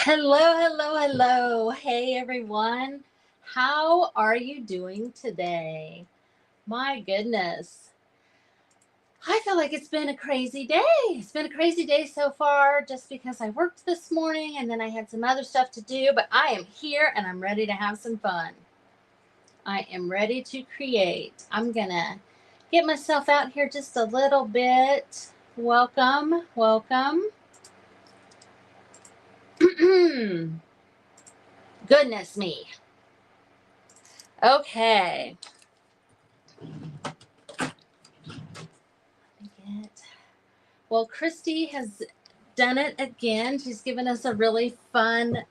Hello, hello, hello. Hey, everyone. How are you doing today? My goodness. I feel like it's been a crazy day. It's been a crazy day so far just because I worked this morning and then I had some other stuff to do, but I am here and I'm ready to have some fun. I am ready to create. I'm going to get myself out here just a little bit. Welcome, welcome. Goodness me. Okay. Well, Christy has done it again. She's given us a really fun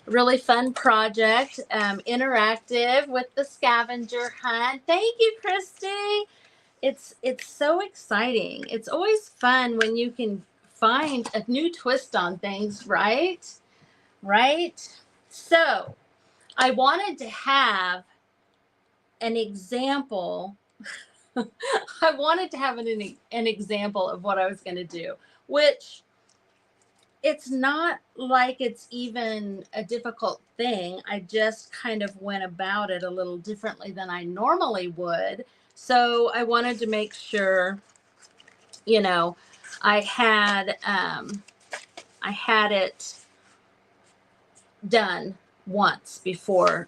project, interactive with the scavenger hunt. Thank you, Christy. It's so exciting. It's always fun when you can find a new twist on things, right? Right. So I wanted to have an example. I wanted to have an example of what I was going to do, which it's not like it's even a difficult thing. I just kind of went about it a little differently than I normally would. So I wanted to make sure, you know, I had it done once before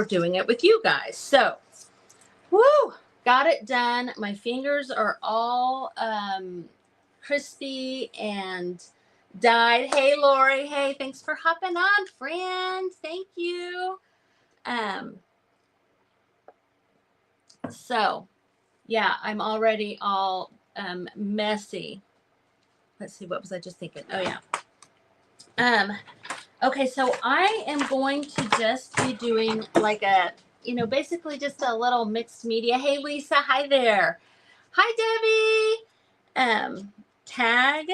doing it with you guys. So, woo, got it done. My fingers are all crispy and dyed. Hey, Lori. Hey, thanks for hopping on, friend. Thank you. So, yeah, I'm already all messy. Let's see, what was I just thinking? Oh, yeah. Okay, so I am going to just be doing like basically just a little mixed media. Hey, Lisa. Hi there. Hi, Debbie. Tag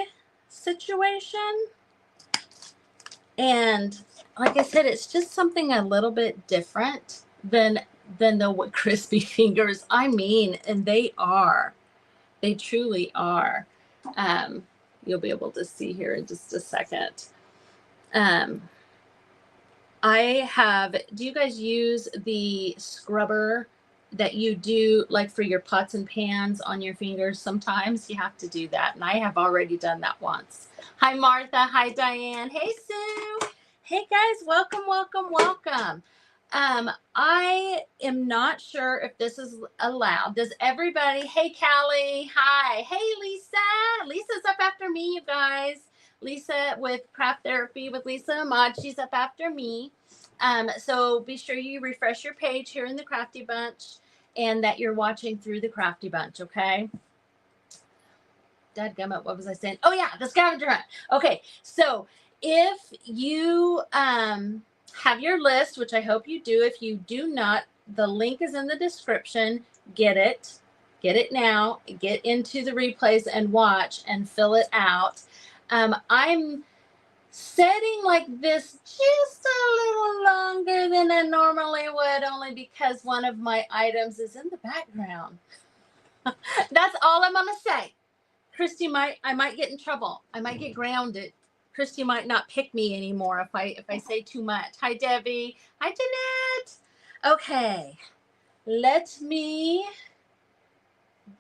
situation. And like I said, it's just something a little bit different than the crispy fingers. I mean, and they truly are. You'll be able to see here in just a second. Do you guys use the scrubber that you do like for your pots and pans on your fingers? Sometimes you have to do that, and I have already done that once. Hi, Martha. Hi, Diane. Hey, Sue. Hey, guys. Welcome, welcome, welcome. I am not sure if this is allowed. Does everybody? Hey, Callie. Hi. Hey, Lisa. Lisa's up after me, you guys. Lisa with Craft Therapy with Lisa Ahmad. She's up after me. So be sure you refresh your page here in the Crafty Bunch and that you're watching through the Crafty Bunch, okay? Dadgummit, what was I saying? Oh, yeah, the scavenger hunt. Okay, so if you have your list, which I hope you do. If you do not, the link is in the description. Get it. Get it now. Get into the replays and watch and fill it out. I'm setting like this just a little longer than I normally would, only because one of my items is in the background. That's all I'm gonna say. Christy I might get in trouble. I might get grounded. Christy might not pick me anymore if I say too much. Hi, Debbie. Hi, Jeanette. Okay, let me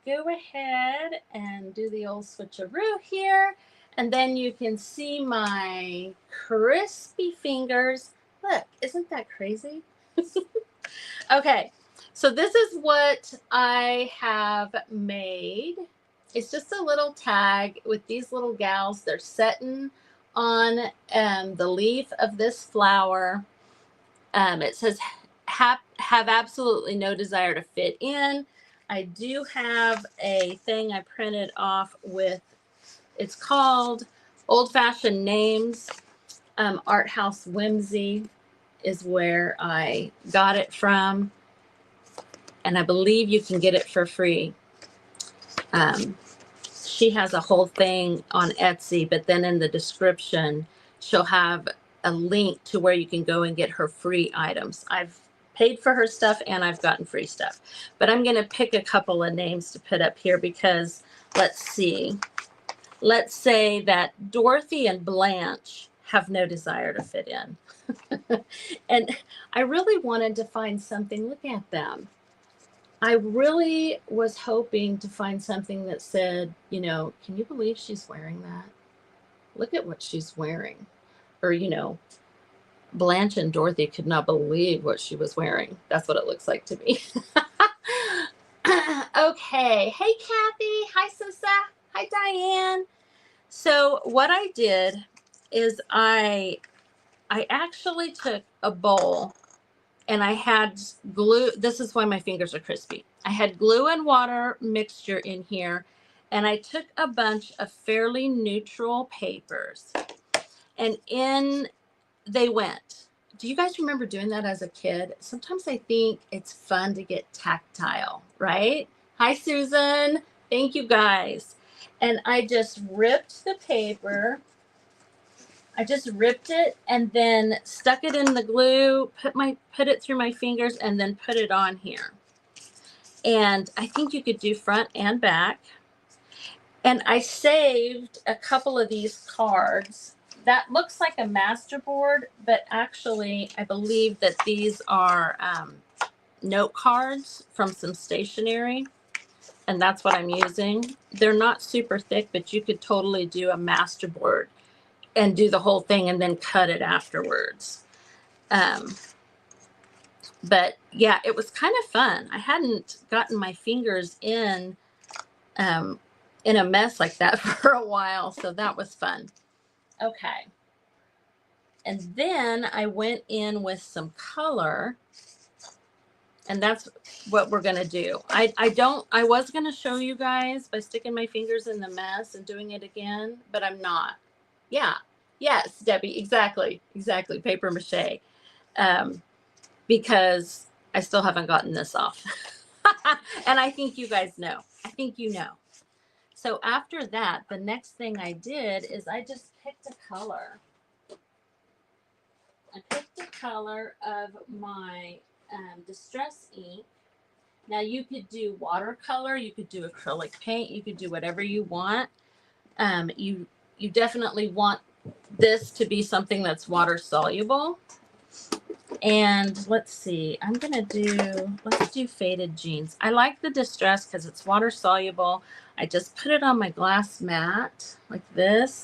go ahead and do the old switcheroo here. And then you can see my crispy fingers. Look, isn't that crazy? Okay, so this is what I have made. It's just a little tag with these little gals. They're setting on the leaf of this flower. It says, have absolutely no desire to fit in. I do have a thing I printed off with, it's called Old Fashioned Names. Art House Whimsy is where I got it from. And I believe you can get it for free. She has a whole thing on Etsy, but then in the description, she'll have a link to where you can go and get her free items. I've paid for her stuff and I've gotten free stuff. But I'm going to pick a couple of names to put up here because, let's see. let's say that Dorothy and Blanche have no desire to fit in. And I really wanted to find something, look at them. I really was hoping to find something that said, you know, can you believe she's wearing that? Look at what she's wearing. Or, you know, Blanche and Dorothy could not believe what she was wearing. That's what it looks like to me. Okay. Hey, Kathy. Hi, Sissa. Hi, Diane. So what I did is I actually took a bowl and I had glue. This is why my fingers are crispy. I had glue and water mixture in here, and I took a bunch of fairly neutral papers, and in they went. Do you guys remember doing that as a kid? Sometimes I think it's fun to get tactile, right? Hi, Susan. Thank you, guys. And I just ripped the paper. I just ripped it and then stuck it in the glue, put it through my fingers, and then put it on here. And I think you could do front and back. And I saved a couple of these cards. That looks like a masterboard, but actually I believe that these are note cards from some stationery. And that's what I'm using. They're not super thick, but you could totally do a masterboard and do the whole thing and then cut it afterwards. But yeah, it was kind of fun. I hadn't gotten my fingers in a mess like that for a while, so that was fun. Okay. And then I went in with some color, and that's what we're gonna do. I was gonna show you guys by sticking my fingers in the mess and doing it again, but I'm not. Yeah. Yes, Debbie, exactly. Paper mache. Because I still haven't gotten this off. And I think you guys know. I think you know. So after that, the next thing I did is I just picked a color. I picked a color of my distress ink. Now you could do watercolor, you could do acrylic paint, you could do whatever you want. You definitely want this to be something that's water soluble. And let's see, let's do faded jeans. I like the distress because it's water soluble. I just put it on my glass mat like this.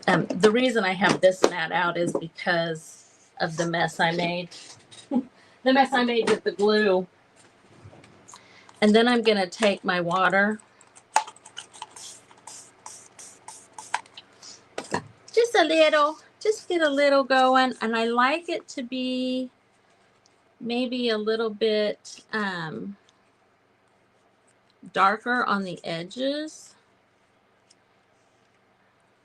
The reason I have this mat out is because of the mess I made. The mess I made with the glue. And then I'm going to take my water. Just a little. Just get a little going. And I like it to be maybe a little bit darker on the edges.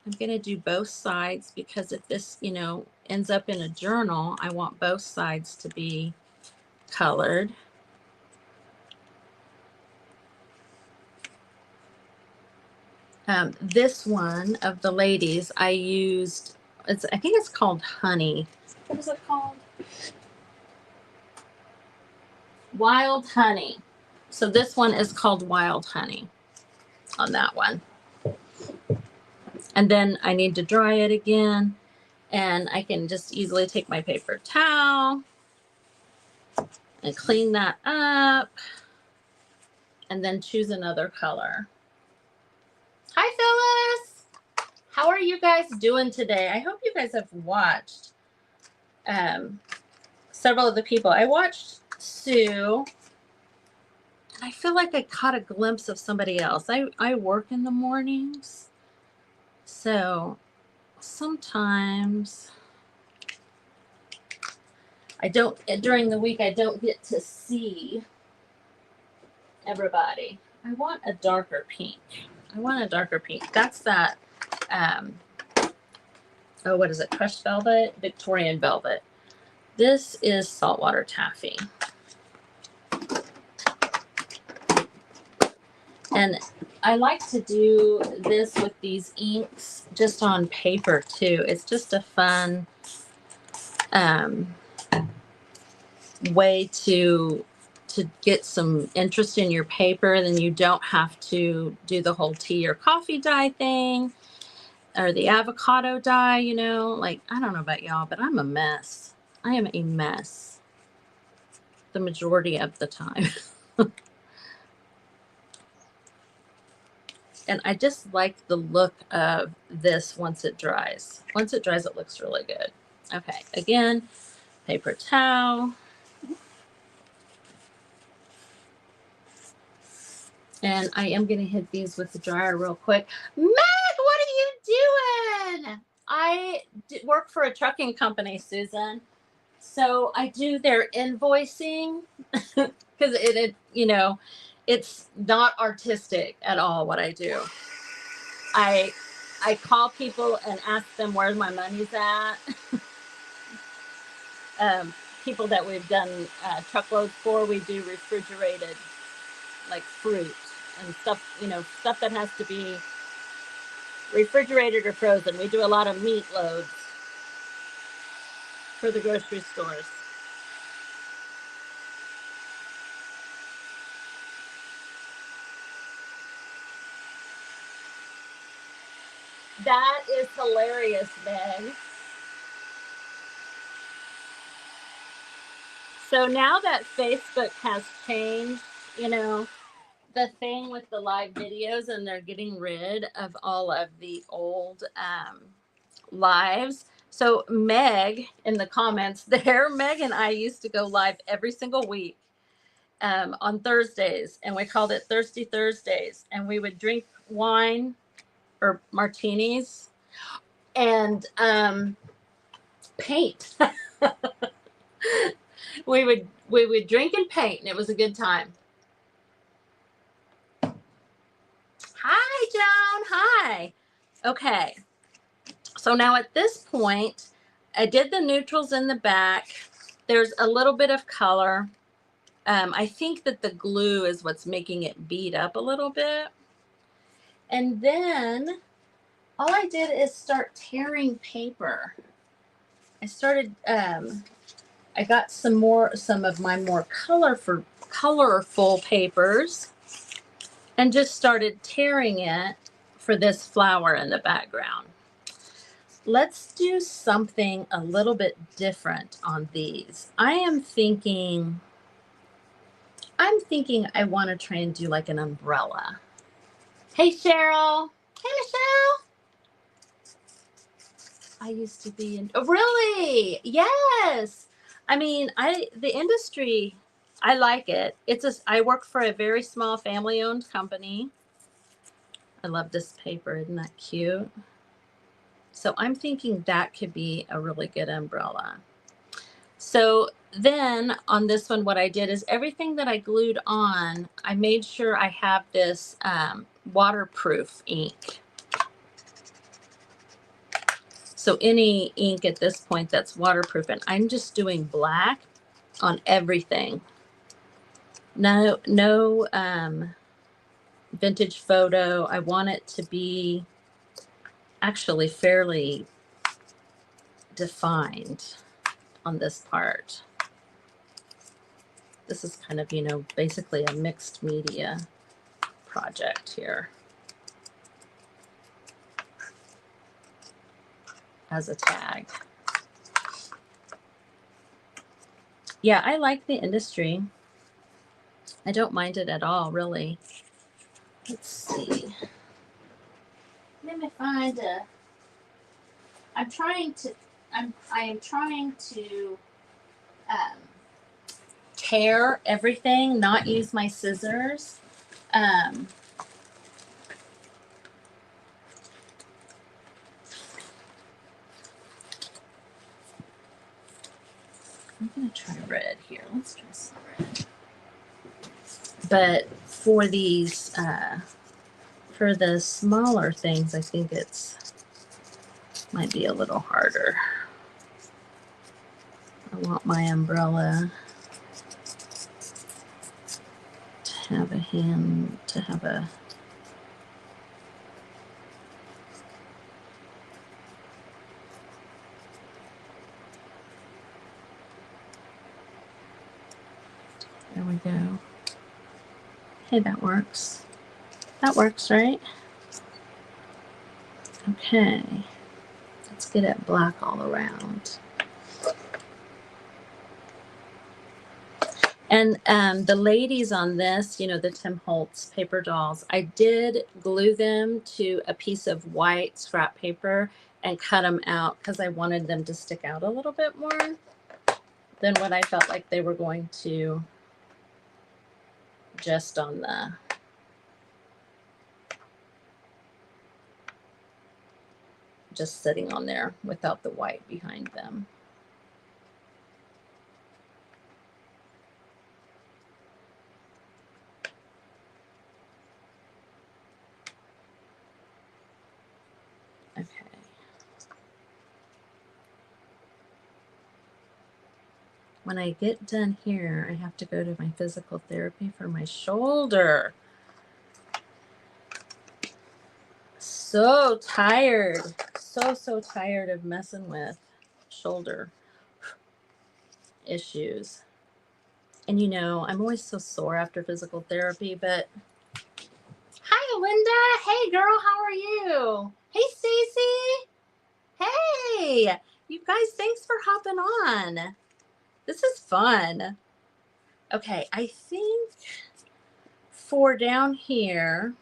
I'm going to do both sides because if this, you know, ends up in a journal, I want both sides to be colored. This one of the ladies I used, I think it's called Honey. What is it called? Wild Honey. So this one is called Wild Honey on that one. And then I need to dry it again. And I can just easily take my paper towel and clean that up. And then choose another color. Hi, Phyllis. How are you guys doing today? I hope you guys have watched several of the people. I watched Sue. And I feel like I caught a glimpse of somebody else. I work in the mornings. So sometimes during the week, I don't get to see everybody. I want a darker pink. That's that, what is it? Crushed velvet, Victorian velvet. This is saltwater taffy. And I like to do this with these inks just on paper too. It's just a fun way to to get some interest in your paper, then you don't have to do the whole tea or coffee dye thing or the avocado dye, you know. Like, I don't know about y'all, but I'm a mess. I am a mess the majority of the time. And I just like the look of this once it dries. Once it dries, it looks really good. Okay, again, paper towel. And I am going to hit these with the dryer real quick. Meg, what are you doing? I work for a trucking company, Susan. So I do their invoicing because it, you know, it's not artistic at all what I do. I call people and ask them where my money's at. People that we've done truckloads for, we do refrigerated, like fruit and stuff, you know, stuff that has to be refrigerated or frozen. We do a lot of meat loads for the grocery stores. That is hilarious, Meg. So now that Facebook has changed, you know, the thing with the live videos, and they're getting rid of all of the old lives. So Meg in the comments there, Meg and I used to go live every single week on Thursdays, and we called it Thirsty Thursdays, and we would drink wine or martinis and paint. we would drink and paint, and it was a good time. Hi, Joan. Hi. Okay. So now at this point, I did the neutrals in the back. There's a little bit of color. I think that the glue is what's making it bead up a little bit. And then all I did is start tearing paper. I started, I got some of my more colorful papers and just started tearing it for this flower in the background. Let's do something a little bit different on these. I'm thinking I want to try and do like an umbrella. Hey, Cheryl. Hey, Michele. I used to be in, oh, really? Yes. I mean, the industry, I like it. I work for a very small family owned company. I love this paper. Isn't that cute? So I'm thinking that could be a really good umbrella. So then on this one, what I did is everything that I glued on, I made sure I have this waterproof ink. So any ink at this point that's waterproof, and I'm just doing black on everything. No vintage photo. I want it to be actually fairly defined on this part. This is kind of, you know, basically a mixed media project here as a tag. Yeah, I like the industry. I don't mind it at all, really. Let's see. Let me find a. I am trying to tear everything, not use my scissors. I'm gonna try red here. Let's try some red. But for these, for the smaller things, I think might be a little harder. I want my umbrella to have a hand, to have a. I we go. Hey, that works. That works, right? Okay. Let's get it black all around. And the ladies on this, you know, the Tim Holtz paper dolls, I did glue them to a piece of white scrap paper and cut them out because I wanted them to stick out a little bit more than what I felt like they were going to just on the just sitting on there without the white behind them. Okay. When I get done here, I have to go to my physical therapy for my shoulder. So tired. So tired of messing with shoulder issues. And you know, I'm always so sore after physical therapy, but hi, Linda. Hey, girl, how are you? Hey, Stacy. Hey, you guys, thanks for hopping on. This is fun. Okay, I think for down here,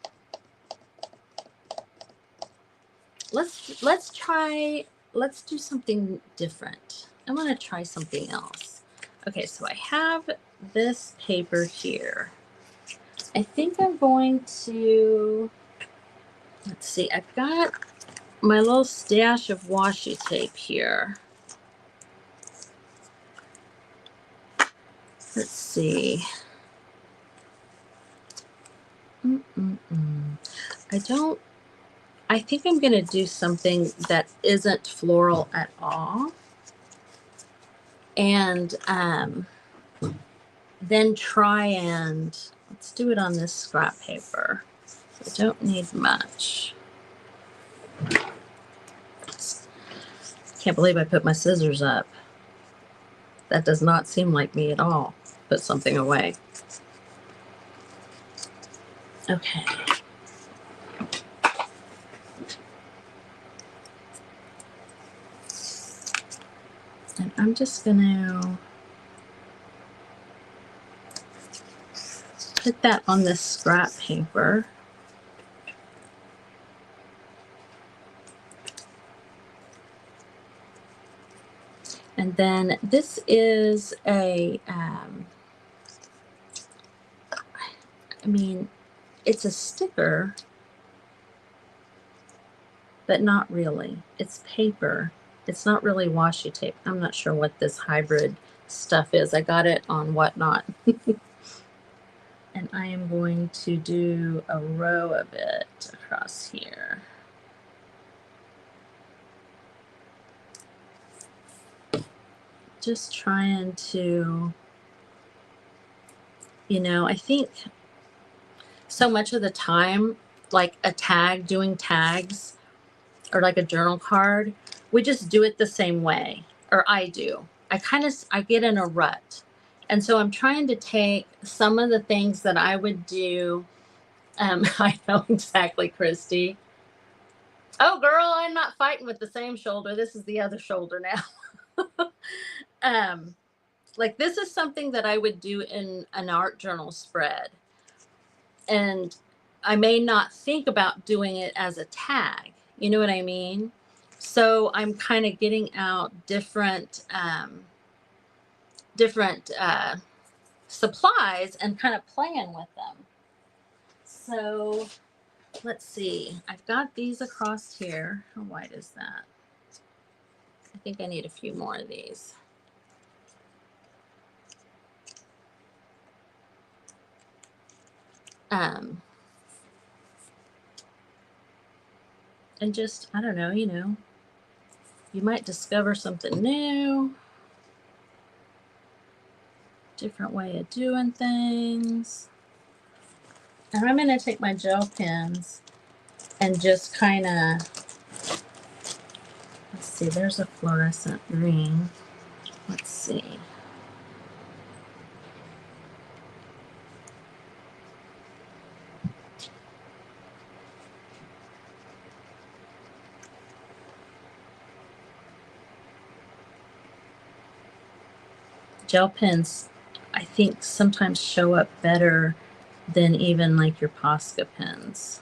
let's do something different. I want to try something else. Okay, so I have this paper here. I think I'm going to, let's see, I've got my little stash of washi tape here. Let's see. I think I'm going to do something that isn't floral at all. And then try and, let's do it on this scrap paper. I don't need much. Can't believe I put my scissors up. That does not seem like me at all. Put something away. Okay. And I'm just going to put that on this scrap paper. And then this is a, I mean, it's a sticker, but not really. It's paper. It's not really washi tape. I'm not sure what this hybrid stuff is. I got it on Whatnot. And I am going to do a row of it across here. Just trying to, you know, I think so much of the time, like a tag, doing tags, or like a journal card, we just do it the same way, or I do. I get in a rut. And so I'm trying to take some of the things that I would do. I know exactly, Christy. Oh, girl, I'm not fighting with the same shoulder. This is the other shoulder now. Like this is something that I would do in an art journal spread. And I may not think about doing it as a tag. You know what I mean? So I'm kind of getting out different supplies and kind of playing with them. So let's see. I've got these across here. How wide is that? I think I need a few more of these. And just, I don't know, you know, you might discover something new, different way of doing things. And I'm going to take my gel pens and just kind of, let's see, there's a fluorescent green. Let's see. gel pens, I think, sometimes show up better than even like your Posca pens.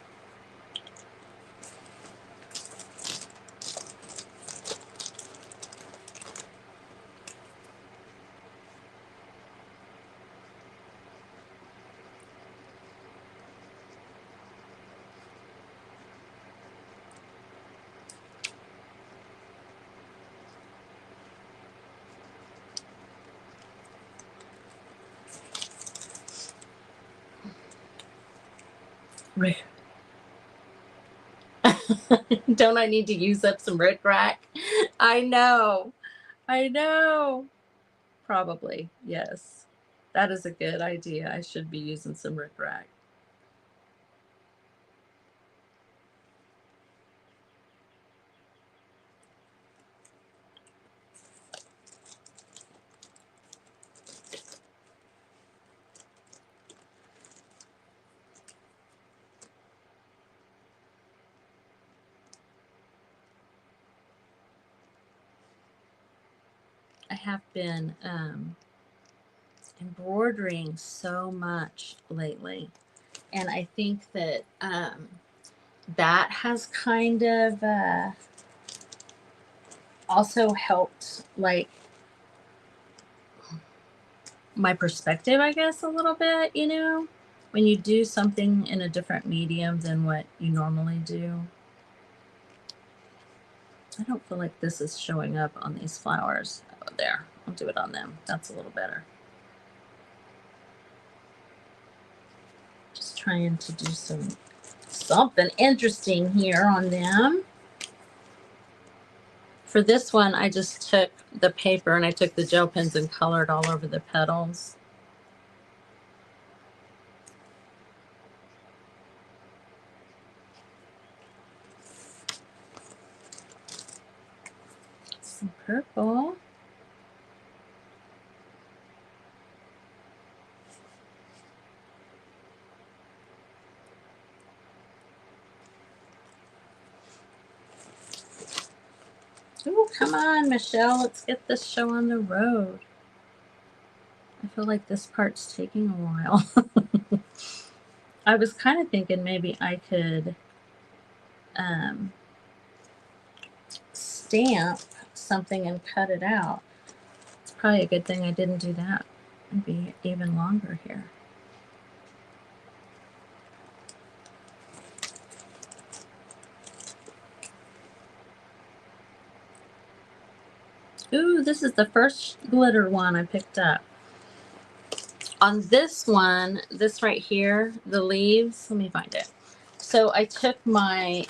Right. Don't I need to use up some rickrack? I know. I know. Probably, yes. That is a good idea. I should be using some rickrack. I have been embroidering so much lately, and I think that that has kind of also helped, like, my perspective, I guess, a little bit, you know, when you do something in a different medium than what you normally do. I don't feel like this is showing up on these flowers. Oh, there, I'll do it on them. That's a little better. Just trying to do something interesting here on them. For this one, I just took the paper and I took the gel pens and colored all over the petals. Some purple. Ooh, come on, Michele. Let's get this show on the road. I feel like this part's taking a while. I was kind of thinking maybe I could stamp something and cut it out. It's probably a good thing I didn't do that. It'd be even longer here. Ooh, this is the first glitter one I picked up. On this one, this right here, the leaves, let me find it. So I took my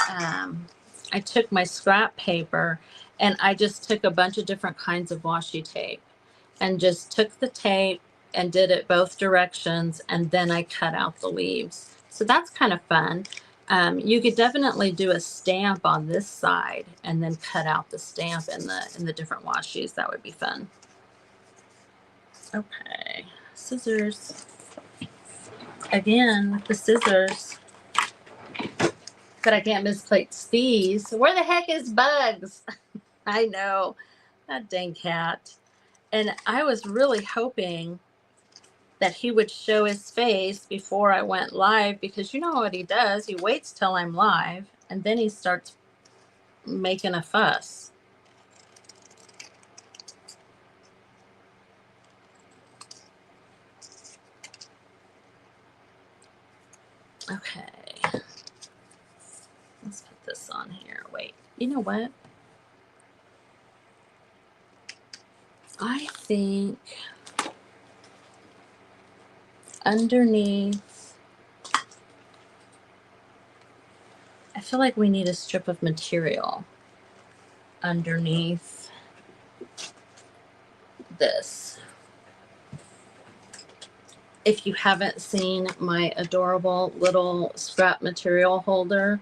scrap paper and I just took a bunch of different kinds of washi tape and just took the tape and did it both directions, and then I cut out the leaves. So that's kind of fun. You could definitely do a stamp on this side and then cut out the stamp in the different washis. That would be fun. Okay, scissors. Again, with the scissors. But I can't misplace these. Where the heck is Bugs? I know, that dang cat. And I was really hoping that he would show his face before I went live, because you know what he does? He waits till I'm live and then he starts making a fuss. Okay. Let's put this on here. Wait, you know what? I think underneath, I feel like we need a strip of material underneath this. If you haven't seen my adorable little scrap material holder,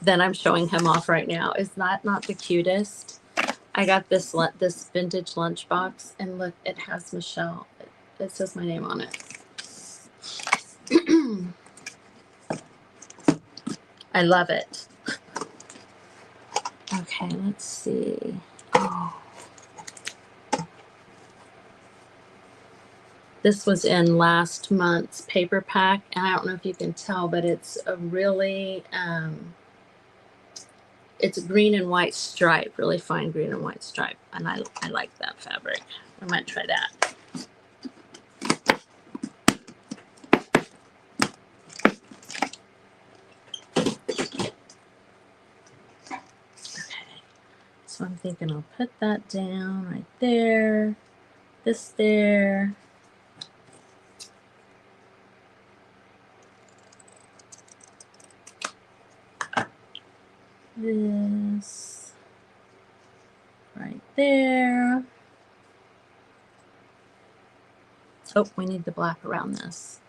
then I'm showing him off right now. Is that not the cutest? I got this vintage lunchbox, and look, it has Michele. It says my name on it. I love it. Okay, let's see. Oh. This was in last month's paper pack, and I don't know if you can tell, but it's a really, it's a green and white stripe, really fine green and white stripe, and I like that fabric. I might try that. Okay, so I'm thinking I'll put that down right there, this there. This right there. Oh, we need the black around this.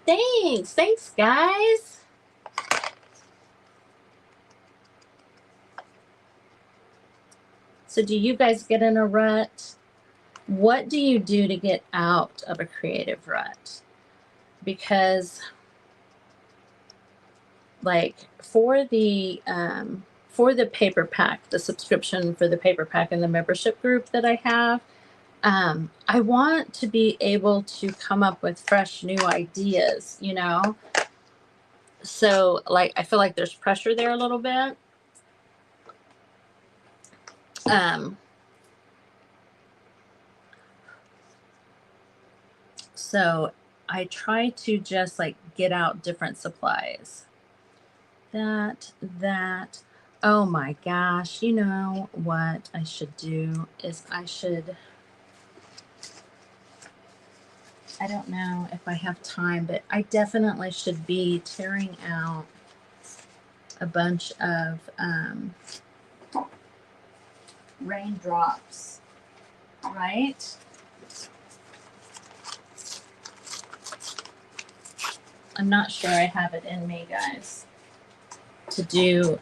Thanks guys. So do you guys get in a rut? What do you do to get out of a creative rut? Because like for the paper pack, the subscription for the paper pack and the membership group that I have, I want to be able to come up with fresh new ideas, you know? So like, I feel like there's pressure there a little bit. So I try to just like get out different supplies. That, oh my gosh, you know what I should do is I don't know if I have time, but I definitely should be tearing out a bunch of raindrops, right? I'm not sure I have it in me, guys, to do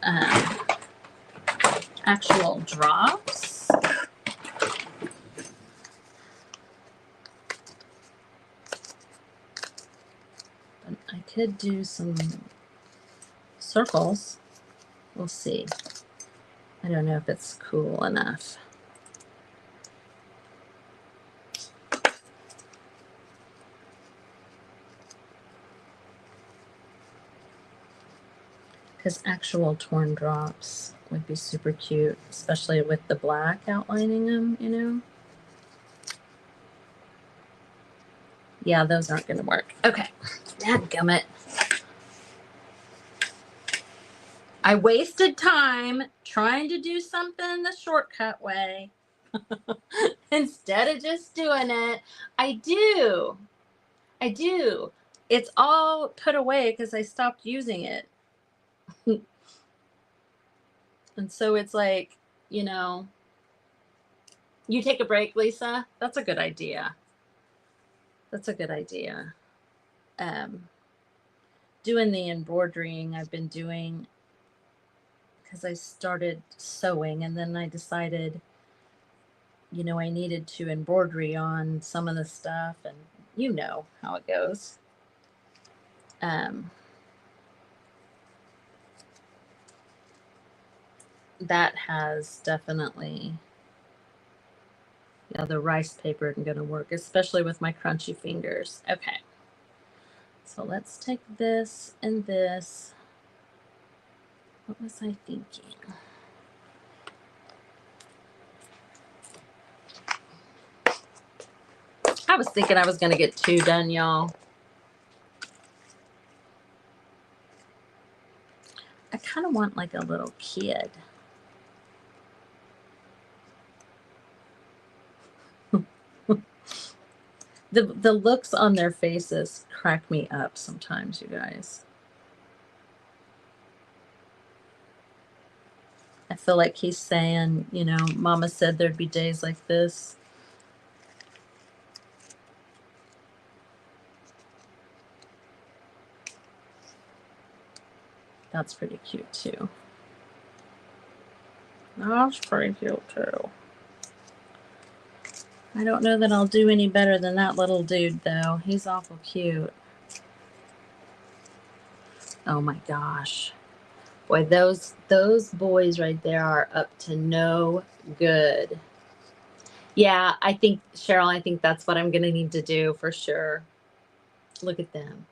actual drops. But I could do some circles. We'll see. I don't know if it's cool enough. Because actual torn drops would be super cute, especially with the black outlining them, you know? Yeah, those aren't going to work. Okay. Dadgummit. I wasted time trying to do something the shortcut way instead of just doing it. I do. It's all put away because I stopped using it. And so it's like, you know, you take a break, Lisa. That's a good idea. That's a good idea. Doing the embroidering I've been doing because I started sewing and then I decided, you know, I needed to embroidery on some of the stuff, and you know how it goes. That has definitely, yeah, the rice paper isn't going to work, especially with my crunchy fingers. Okay. So let's take this and this. What was I thinking? I was thinking I was going to get 2 done, y'all. I kind of want like a little kid. The looks on their faces crack me up sometimes, you guys. I feel like he's saying, you know, Mama said there'd be days like this. That's pretty cute too. That's pretty cute too. I don't know that I'll do any better than that little dude though. He's awful cute. Oh my gosh. Boy, those boys right there are up to no good. Yeah, I think, Cheryl, I think that's what I'm going to need to do for sure. Look at them.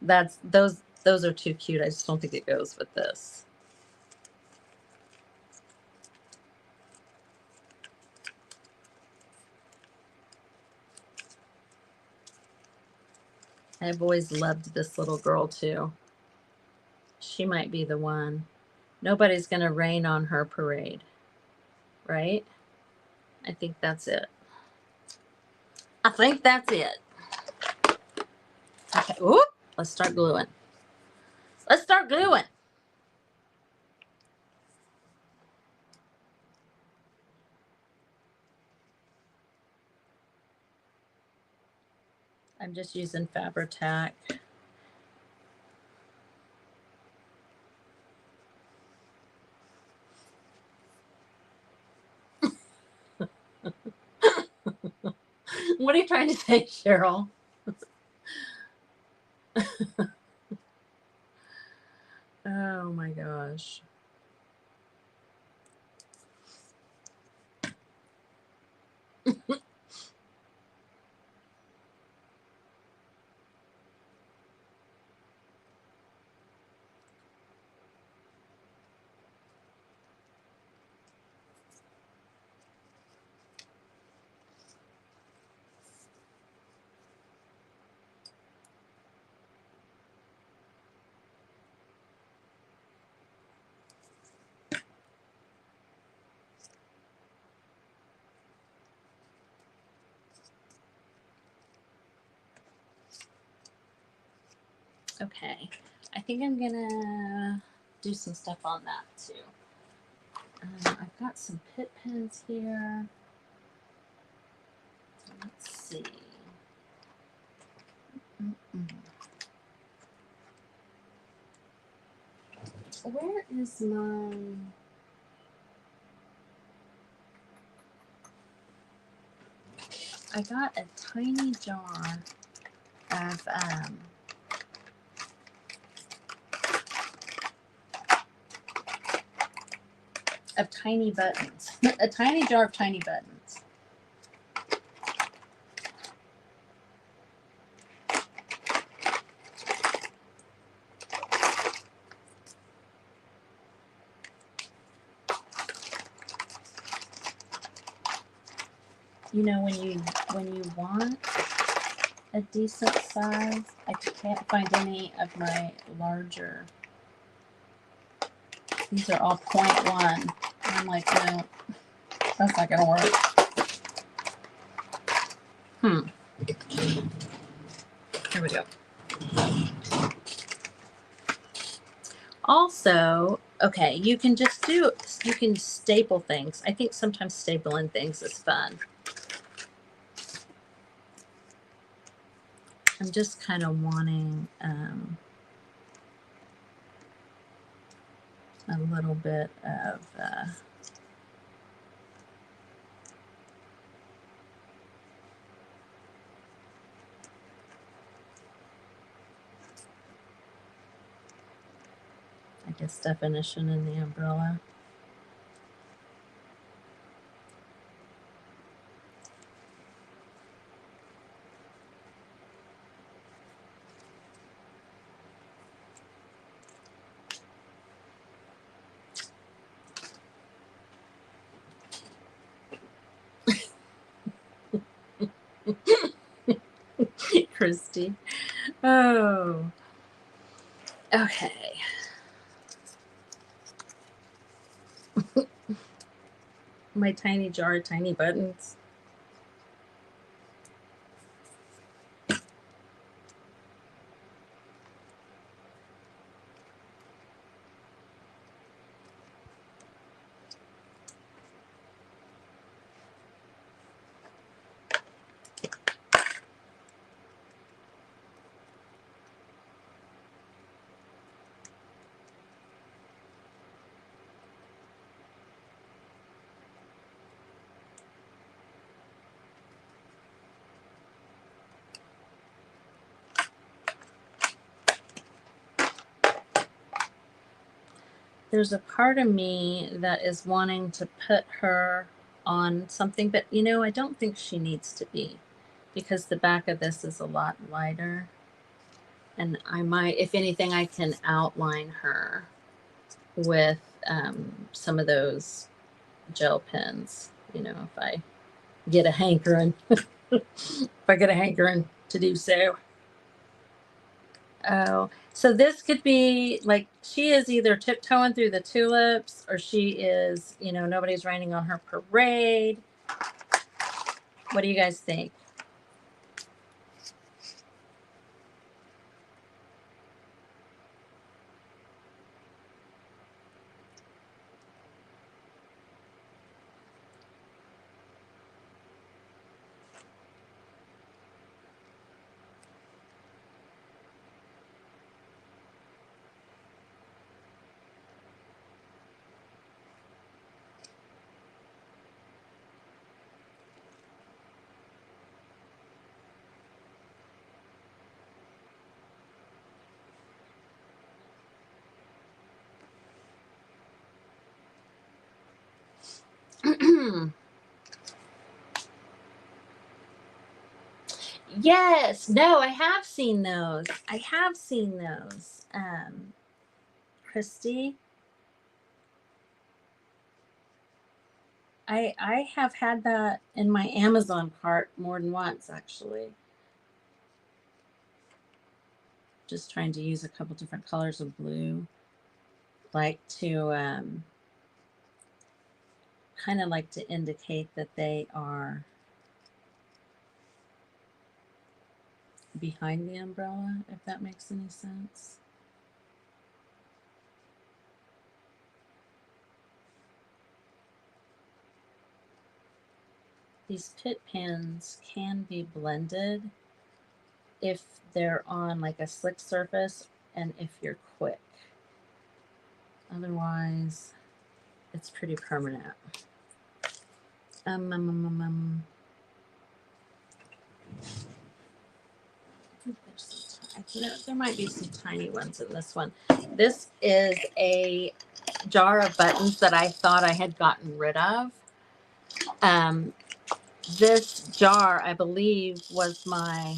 Those are too cute. I just don't think it goes with this. I've always loved this little girl too. She might be the one. Nobody's going to rain on her parade, right? I think that's it. I think that's it. Okay. Ooh, let's start gluing. Let's start gluing. I'm just using Fabri-Tac. What are you trying to say, Cheryl? Oh my gosh. Okay, I think I'm gonna do some stuff on that too. I've got some pit pens here. Let's see. Where is my... I got a tiny jar of tiny buttons. A tiny jar of tiny buttons. You know, when you want a decent size, I can't find any of my larger. These are all 0.1. I'm like, no, that's not gonna work. Here we go. Also, okay, you can staple things. I think sometimes stapling things is fun. I'm just kind of wanting a little bit of I guess definition in the umbrella. Christy. Oh. Okay. My tiny jar of tiny buttons. there's a part of me that is wanting to put her on something, but you know, I don't think she needs to be, because the back of this is a lot lighter. And I might, if anything, I can outline her with some of those gel pens, you know, if I get a hankering, if I get a hankering to do so. Oh, so this could be like, she is either tiptoeing through the tulips, or she is, you know, nobody's raining on her parade. What do you guys think? Yes, no, I have seen those. I have seen those. Christy, I have had that in my Amazon cart more than once, actually. Just trying to use a couple different colors of blue, like to kind of like to indicate that they are behind the umbrella, if that makes any sense. These pit pens can be blended if they're on like a slick surface and if you're quick. Otherwise, it's pretty permanent. There might be some tiny ones in this one. This is a jar of buttons that I thought I had gotten rid of. This jar, I believe, was my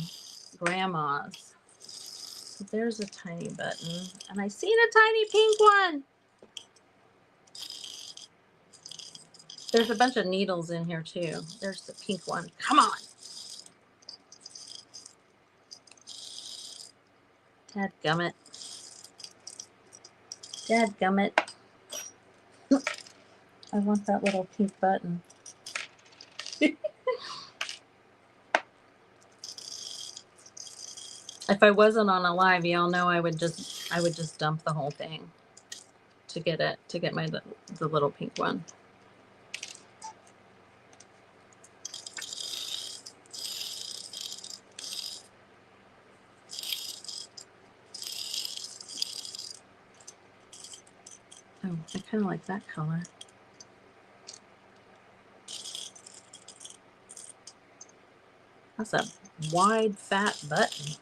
grandma's. So there's a tiny button, and I seen a tiny pink one. There's a bunch of needles in here too. There's the pink one. Come on. Dadgummit. Dadgummit. I want that little pink button. If I wasn't on a live, y'all know I would just dump the whole thing to get the little pink one. Oh, I kind of like that color. That's a wide, fat button.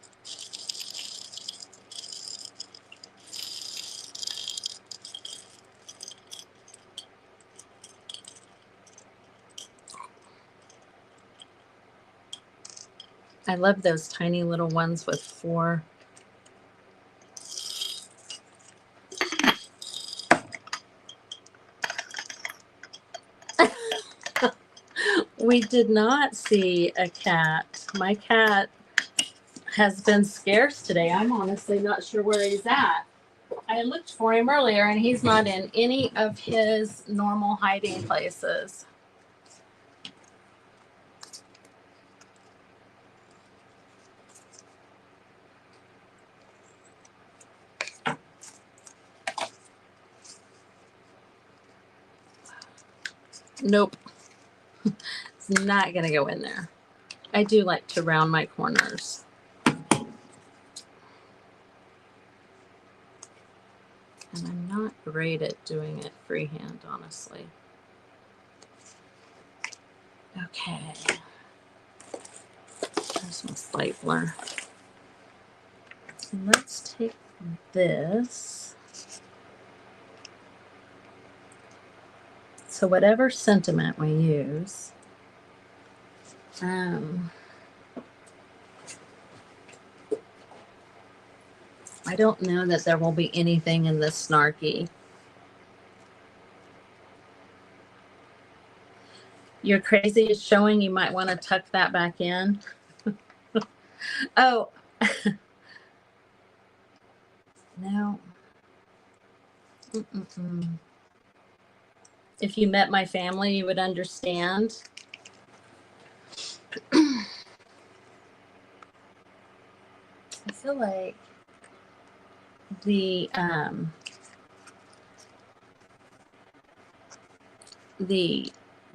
I love those tiny little ones with 4. We did not see a cat. My cat has been scarce today. I'm honestly not sure where he's at. I looked for him earlier and he's not in any of his normal hiding places. Nope. It's not going to go in there. I do like to round my corners. And I'm not great at doing it freehand, honestly. Okay. There's my stapler. Let's take this. So whatever sentiment we use, I don't know that there will be anything in this snarky. Your crazy is showing. You might want to tuck that back in. Oh, no. If you met my family, you would understand. I feel like the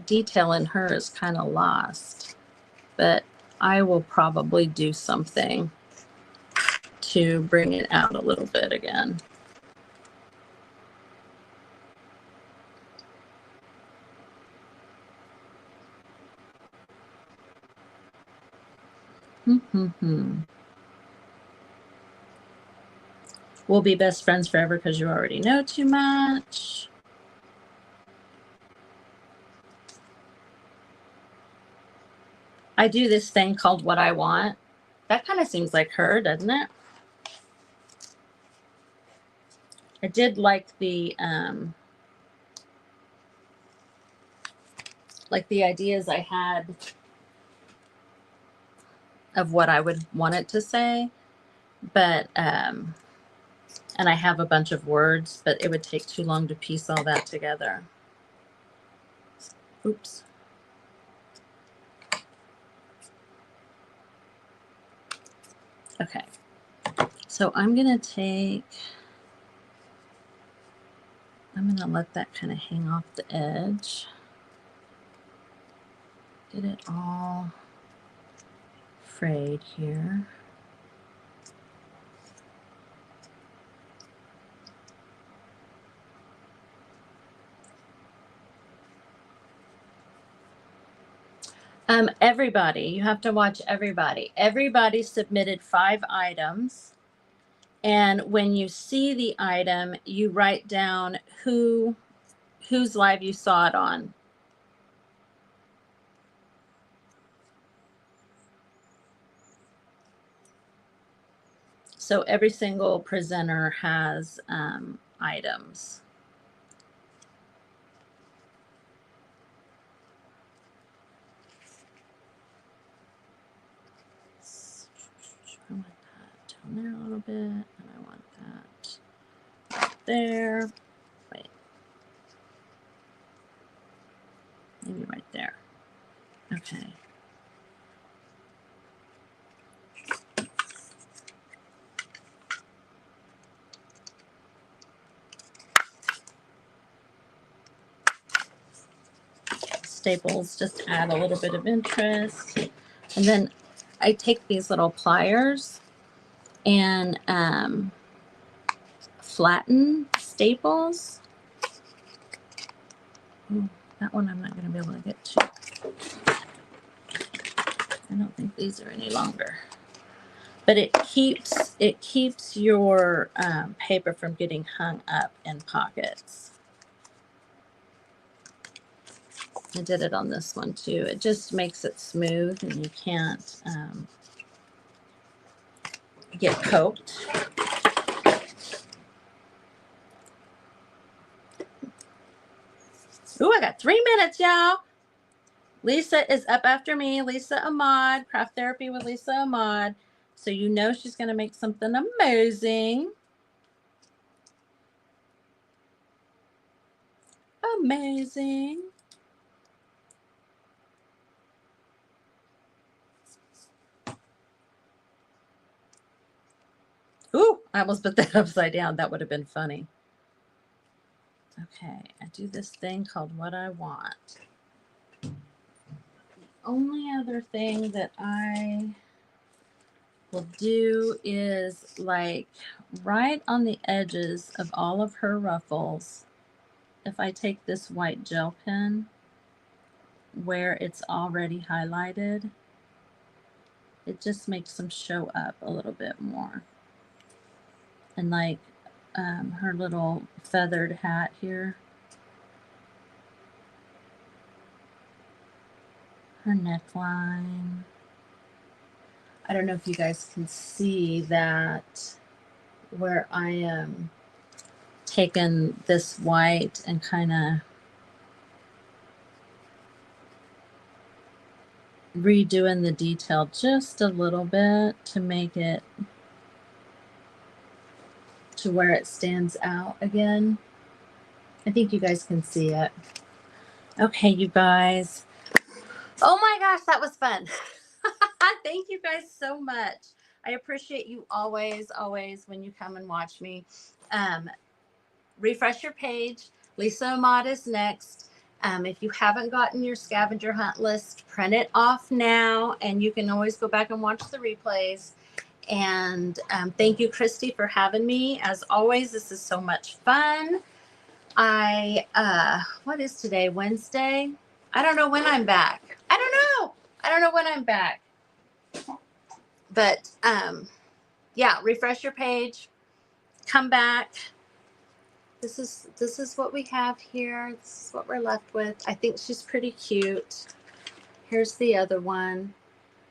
detail in her is kind of lost, but I will probably do something to bring it out a little bit again. We'll be best friends forever because you already know too much. I do this thing called What I Want. That kind of seems like her, doesn't it? I did like the ideas I had of what I would want it to say, but and I have a bunch of words, but it would take too long to piece all that together. Oops. Okay, so I'm gonna let that kind of hang off the edge. Get it all frayed here. Everybody, you have to watch everybody. Everybody submitted 5 items. And when you see the item, you write down whose live you saw it on. So every single presenter has items. I want that down there a little bit, and I want that right there. Wait. Maybe right there. Okay. Staples just add a little bit of interest. And then I take these little pliers and flatten staples. Ooh, that one I'm not going to be able to get to. I don't think these are any longer. But it keeps your paper from getting hung up in pockets. I did it on this one too. It just makes it smooth and you can't get poked. Ooh, I got 3 minutes, y'all. Lisa is up after me. Lisa Ahmad, Craft Therapy with Lisa Ahmad. So you know she's going to make something amazing. Amazing. Ooh, I almost put that upside down. That would have been funny. Okay, I do this thing called What I Want. The only other thing that I will do is like right on the edges of all of her ruffles, if I take this white gel pen where it's already highlighted, it just makes them show up a little bit more. And like her little feathered hat here, her neckline. I don't know if you guys can see that where I am taking this white and kind of redoing the detail just a little bit to make it to where it stands out again. I think you guys can see it. Okay, you guys. Oh my gosh, that was fun. Thank you guys so much. I appreciate you always when you come and watch me. Refresh your page. Lisa Ahmad is next. If you haven't gotten your scavenger hunt list, print it off now, and you can always go back and watch the replays. And thank you, Christy, for having me. As always, this is so much fun. What is today? Wednesday? I don't know when I'm back. I don't know when I'm back. But yeah, refresh your page. Come back. This is what we have here. This is what we're left with. I think she's pretty cute. Here's the other one.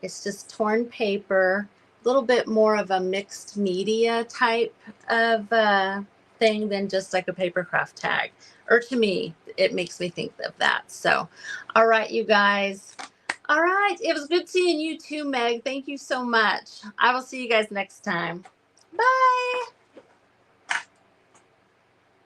It's just torn paper, a little bit more of a mixed media type of thing than just like a paper craft tag. Or to me, it makes me think of that. So, all right, you guys. All right. It was good seeing you too, Meg. Thank you so much. I will see you guys next time. Bye.